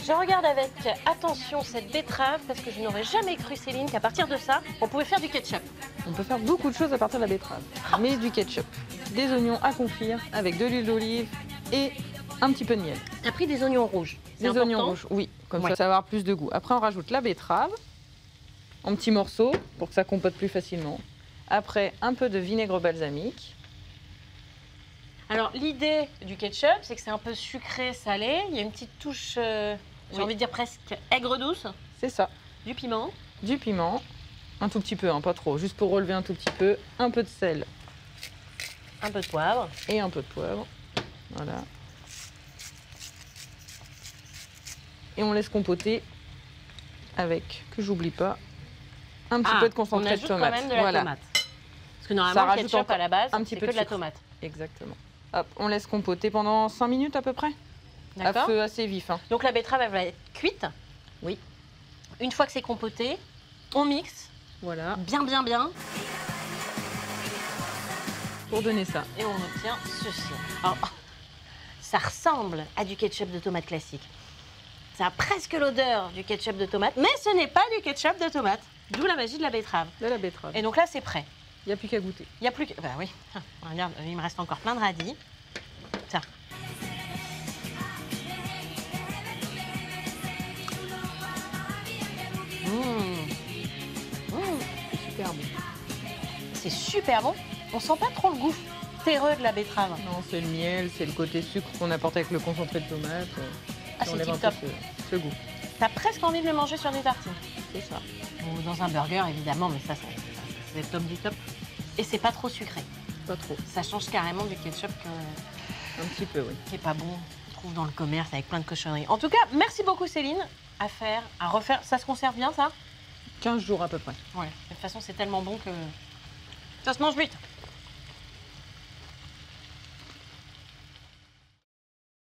Je regarde avec attention cette betterave parce que je n'aurais jamais cru, Céline, qu'à partir de ça, on pouvait faire du ketchup. On peut faire beaucoup de choses à partir de la betterave. Mais du ketchup, des oignons à confire avec de l'huile d'olive et un petit peu de miel. T'as pris des oignons rouges. Des oignons rouges, oui, comme Ouais. ça va avoir plus de goût. Après, on rajoute la betterave en petits morceaux pour que ça compote plus facilement. Après, un peu de vinaigre balsamique. Alors, l'idée du ketchup, c'est que c'est un peu sucré, salé. Il y a une petite touche, j'ai Oui. envie de dire presque aigre-douce. C'est ça. Du piment. Du piment, un tout petit peu, hein, pas trop, juste pour relever un tout petit peu. Un peu de sel Un peu de poivre. et un peu de poivre. Voilà. Et on laisse compoter avec, que j'oublie pas, un petit peu de on concentré de ajoute tomate. quand même de la Voilà. tomate. Parce que normalement, Ça le rajoute ketchup, encore à la base, un petit c'est peu que de de la sucre. tomate. Exactement. Hop, on laisse compoter pendant 5 minutes à peu près. À D'accord. feu assez vif. Hein. Donc, la betterave, elle va être cuite. Oui. Une fois que c'est compoté, on mixe Voilà, bien, bien, bien. pour donner ça. Et on obtient ceci. Alors, ça ressemble à du ketchup de tomate classique. Ça a presque l'odeur du ketchup de tomate, mais ce n'est pas du ketchup de tomate. D'où la magie de la betterave. De la betterave. Et donc là, c'est prêt. Il n'y a plus qu'à goûter. Il n'y a plus que... Bah oui. Regarde, il me reste encore plein de radis. Tiens. C'est super bon. C'est super bon. On sent pas trop le goût terreux de la betterave. Non, c'est le miel, c'est le côté sucre qu'on apporte avec le concentré de tomate. Ah, qui c'est enlève un tip-top. peu ce goût. T'as presque envie de le manger sur des tartines. C'est ça. Ou dans un burger, évidemment, mais ça, c'est le top du top. Et c'est pas trop sucré. Pas trop. Ça change carrément du ketchup Un petit peu, oui. qui est pas bon. On trouve dans le commerce avec plein de cochonneries. En tout cas, merci beaucoup, Céline. À faire, à refaire. Ça se conserve bien, ça? 15 jours à peu près. Ouais. De toute façon, c'est tellement bon que ça se mange vite.